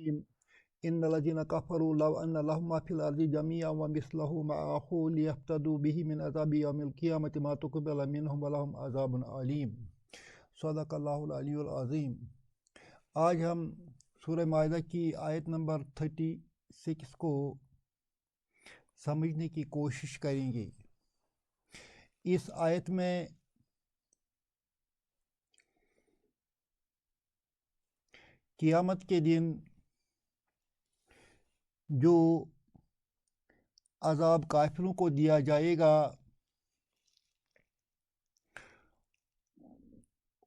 الرجیم ان الذین کفروا لو ان لهم ما فی الارض جميعا ومثله معه لیفتدوا به من عذاب یوم القیامة ما تقبل منهم ولهم عذاب علیم۔ صدق اللہ العلی العظیم۔ آج ہم سورہ مائدہ کی آیت نمبر 36 کو سمجھنے کی کوشش کریں گے۔ اس آیت میں قیامت کے دن جو عذاب کافروں کو دیا جائے گا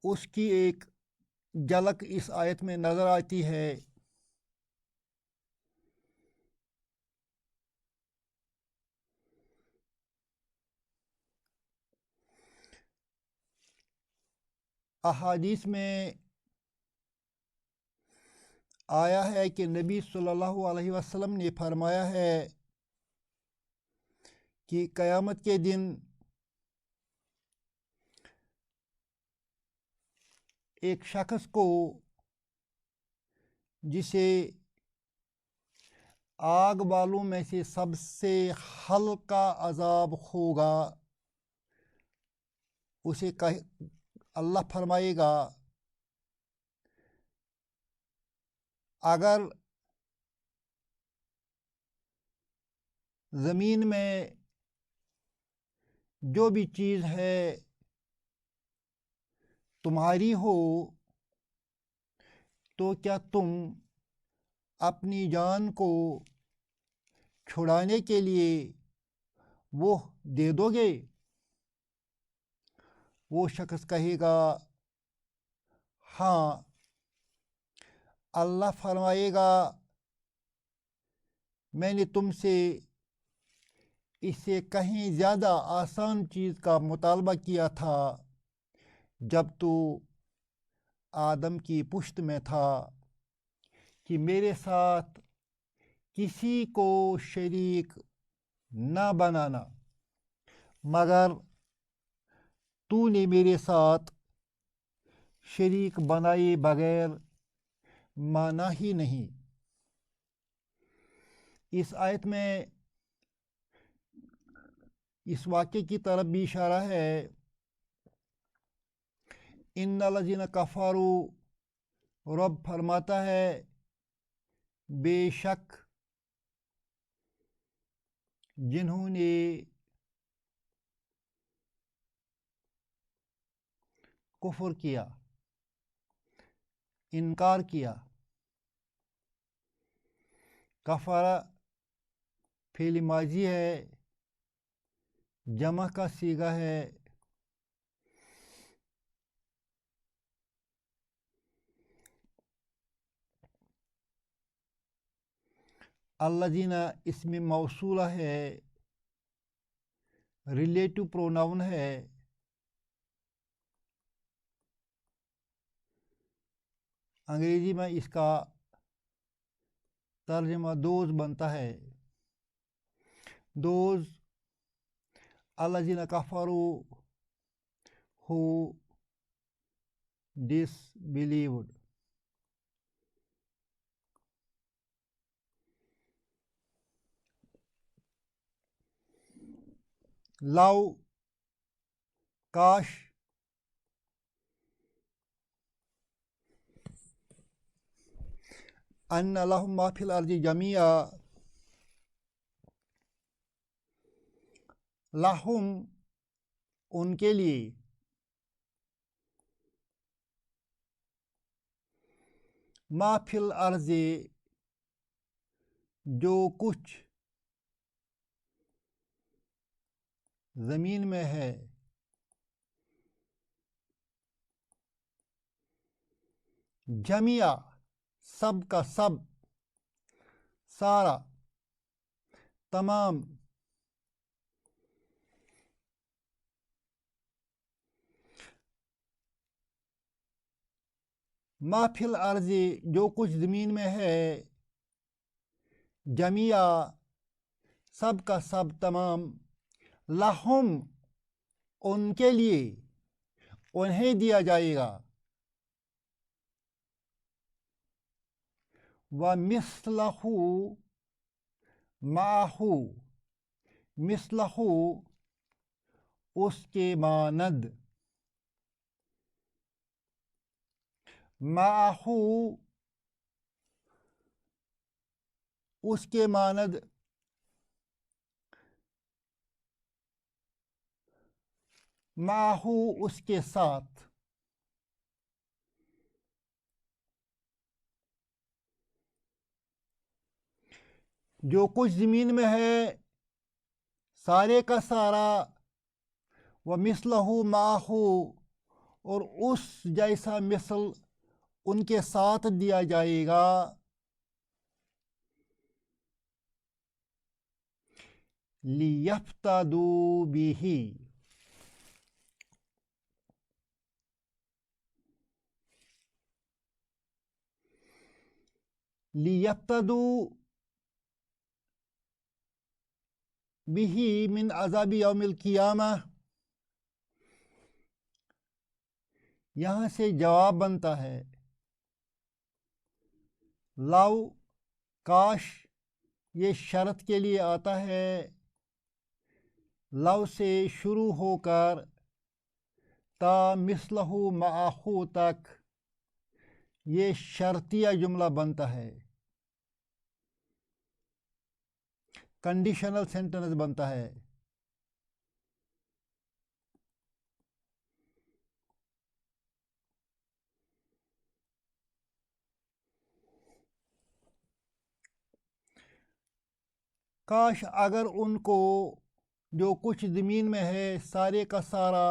اس کی ایک جھلک اس آیت میں نظر آتی ہے۔ احادیث میں آیا ہے کہ نبی صلی اللہ علیہ وسلم نے فرمایا ہے کہ قیامت کے دن ایک شخص کو جسے آگ والوں میں سے سب سے ہلکا عذاب ہوگا اسے اللہ فرمائے گا اگر زمین میں جو بھی چیز ہے تمہاری ہو تو کیا تم اپنی جان کو چھڑانے کے لیے وہ دے دو گے؟ وہ شخص کہے گا ہاں۔ اللہ فرمائے گا میں نے تم سے اس سے کہیں زیادہ آسان چیز کا مطالبہ کیا تھا جب تو آدم کی پشت میں تھا کہ میرے ساتھ کسی کو شریک نہ بنانا، مگر تو نے میرے ساتھ شریک بنائے بغیر مانا ہی نہیں۔ اس آیت میں اس واقعے کی طرف بھی اشارہ ہے۔ ان الذین کفروا، رب فرماتا ہے بے شک جنہوں نے کفر کیا، انکار کیا۔ کفارہ فعل ماضی ہے، جمع کا صیغہ ہے۔ الذین اسم موصولہ ہے، ریلیٹو پروناؤن ہے۔ انگریزی میں اس کا ترجمہ دوز بنتا ہے۔ دوز الذین کفروا who disbelieved۔ لو، کاش، ان لہم ما فی الارض جمیعا، لہم ان کے لیے، ما فی الارض جو کچھ زمین میں ہے، جمیعا سب کا سب، سارا، تمام، ما فی الارض جو کچھ زمین میں ہے، جمیعا سب کا سب، تمام، لہم ان کے لیے، انہیں دیا جائے گا، ومثلہ معہو، مثلہ اس کے مانند، معہو اس کے مانند، معہو اس کے ساتھ، جو کچھ زمین میں ہے سارے کا سارا، ومثلہ معہو اور اس جیسا مثل ان کے ساتھ دیا جائے گا، لیفتدوا بہ، لیفتدوا بہ من عذاب یوم القیامہ، یہاں سے جواب بنتا ہے لو، کاش، یہ شرط کے لیے آتا ہے، لو سے شروع ہو کر تا مثلہ معہو تک یہ شرطیہ جملہ بنتا ہے، کنڈیشنل سینٹنس بنتا ہے۔ کاش اگر ان کو جو کچھ زمین میں ہے سارے کا سارا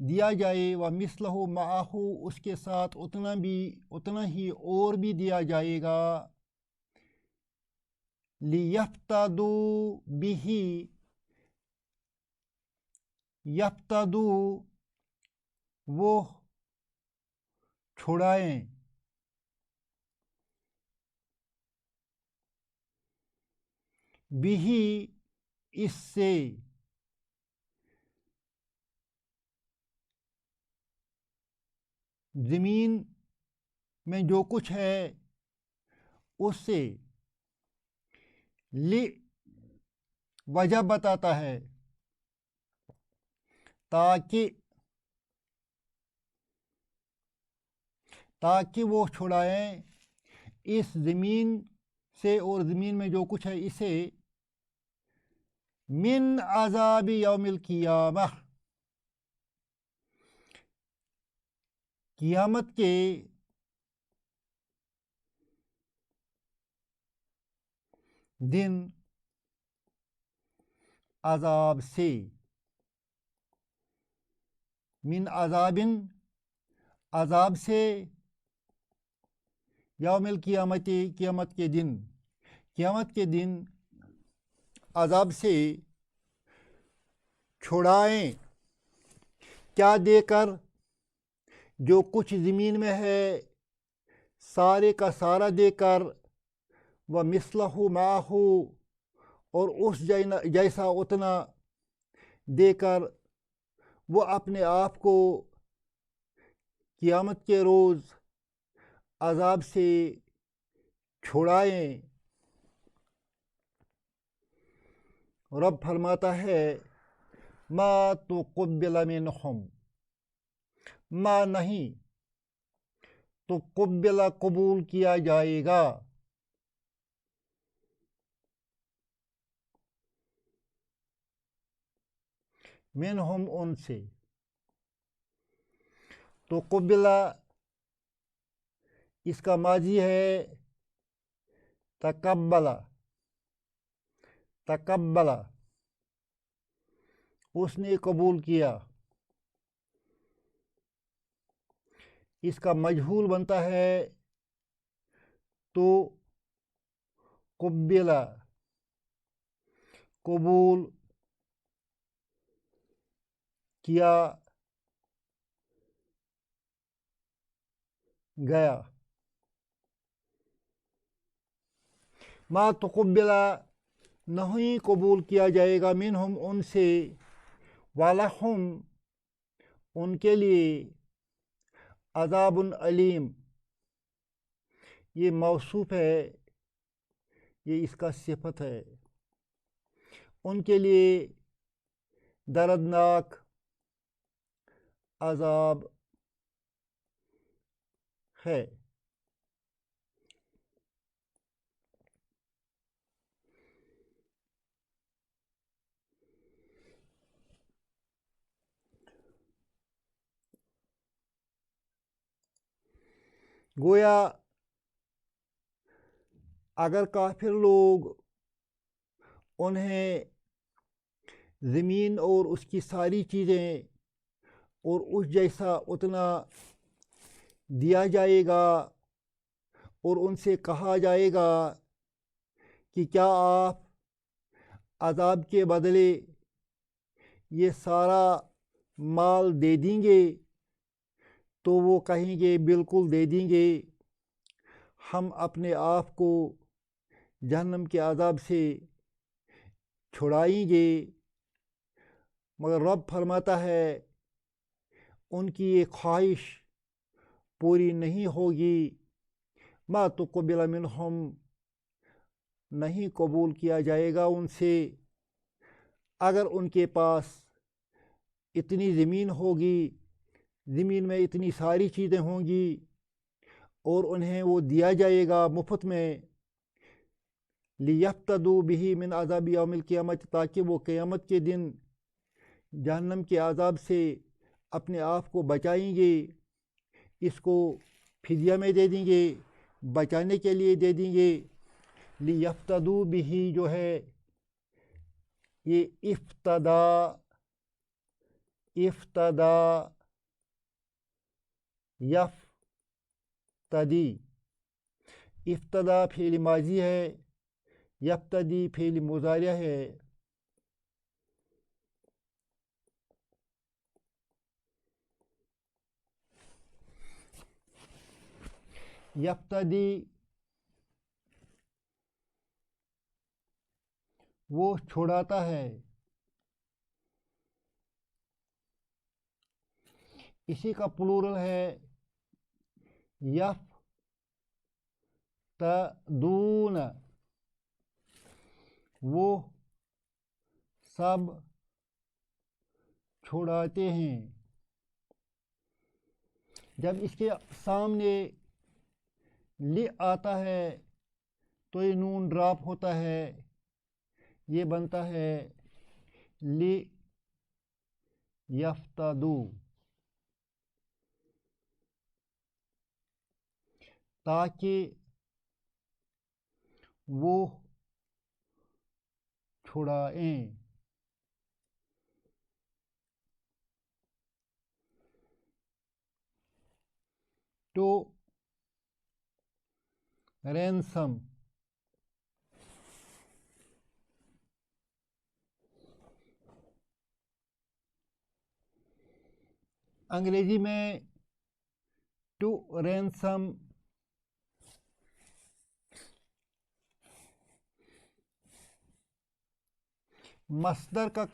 دیا جائے، ومثلہ معہو اس کے ساتھ اتنا ہی اور بھی دیا جائے گا، لیفتدوا بہ، یفتدوا وہ چھڑائیں، بہ اس سے، زمین میں جو کچھ ہے اس سے، وجہ بتاتا ہے تاکہ وہ چھڑائیں اس زمین سے اور زمین میں جو کچھ ہے اسے، من عذاب یوم القیامہ، قیامت کے دن عذاب سے، من عذاب عذاب سے، یوم القیامت قیامت کے دن، قیامت کے دن عذاب سے چھڑائیں، کیا دے کر، جو کچھ زمین میں ہے سارے کا سارا دے کر، ومثلہ معہو اور اس جیسا اتنا دے کر، وہ اپنے آپ کو قیامت کے روز عذاب سے چھڑائیں۔ رب فرماتا ہے ما تقبل منہم، ما نہیں، تقبل قبول کیا جائے گا، منہم ان سے، تقبل اس کا ماضی ہے تقبل، تقبل اس نے قبول کیا، اس کا مجہول بنتا ہے تو قبل، قبول کیا گیا، ما تقبل نہیں قبول کیا جائے گا، منہم ان سے، ولہم ان کے لیے، عذاب علیم یہ موصوف ہے، یہ اس کا صفت ہے. ان کے لیے دردناک عذاب ہے. گویا اگر کافر لوگ انہیں زمین اور اس کی ساری چیزیں اور اس جیسا اتنا دیا جائے گا اور ان سے کہا جائے گا کہ کیا آپ عذاب کے بدلے یہ سارا مال دے دیں گے، تو وہ کہیں گے بالکل دے دیں گے، ہم اپنے آپ کو جہنم کے عذاب سے چھڑائیں گے. مگر رب فرماتا ہے ان کی یہ خواہش پوری نہیں ہوگی. ما تقبل منہم، نہیں قبول کیا جائے گا ان سے. اگر ان کے پاس اتنی زمین ہوگی، زمین میں اتنی ساری چیزیں ہوں گی اور انہیں وہ دیا جائے گا مفت میں، لیفتدوا بہ من عذاب یوم القیامت، تاکہ وہ قیامت کے دن جہنم کے عذاب سے اپنے آپ کو بچائیں گے، اس کو فدیہ میں دے دیں گے، بچانے کے لیے دے دیں گے. لیفتدوا بہ جو ہے یہ افتدا یفتدی، افتدا فعل ماضی ہے، یفتدی فعل مضارع ہے. یفتدی وہ چھڑاتا ہے. اسی کا پلورل ہے یفتدون، وہ سب چھڑاتے ہیں. جب اس کے سامنے لی آتا ہے تو یہ نون ڈراپ ہوتا ہے، یہ بنتا ہے لی یفتدو، تاکہ وہ چھڑائیں. ٹو رینسم، انگریزی میں ٹو رینسم مصدر کا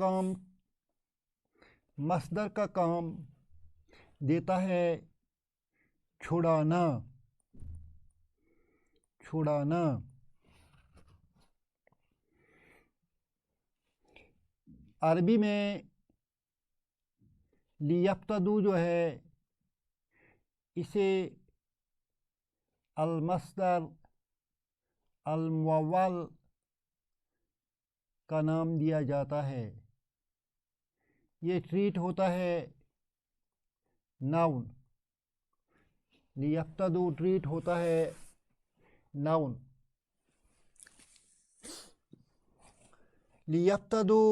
کام دیتا ہے چھڑانا. عربی میں لیفتدو جو ہے اسے المصدر المول کا نام دیا جاتا ہے. یہ ٹریٹ ہوتا ہے ناؤن، لیفتدو ٹریٹ ہوتا ہے ناؤن. لیفتدو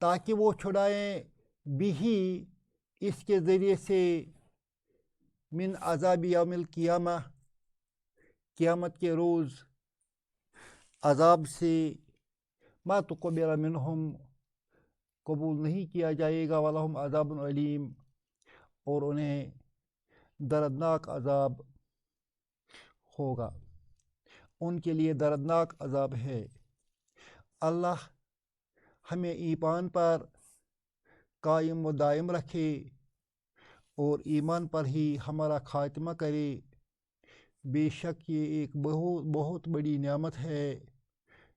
تاکہ وہ چھڑائیں، بھی اس کے ذریعے سے، من عذاب یوم القیامہ، قیامت کے روز عذاب سے، ما تقبل منہم، قبول نہیں کیا جائے گا، ولہم عذاب علیم، اور انہیں دردناک عذاب ہوگا. ان کے لیے دردناک عذاب ہے. اللہ ہمیں ایمان پر قائم و دائم رکھے اور ایمان پر ہی ہمارا خاتمہ کرے. بے شک یہ ایک بہت بڑی نعمت ہے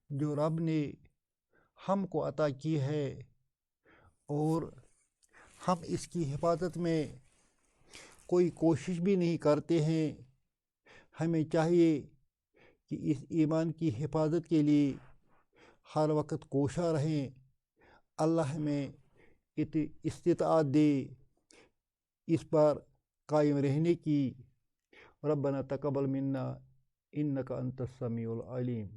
جو رب نے ہم کو عطا کی ہے، اور ہم اس کی حفاظت میں کوئی کوشش بھی نہیں کرتے ہیں۔ ہمیں چاہیے کہ اس ایمان کی حفاظت کے لیے ہر وقت کوشاں رہیں۔ اللہ ہمیں استطاعت دے اس پر قائم رہنے کی۔ ربنا تقبل منا انک انت السمیع العلیم۔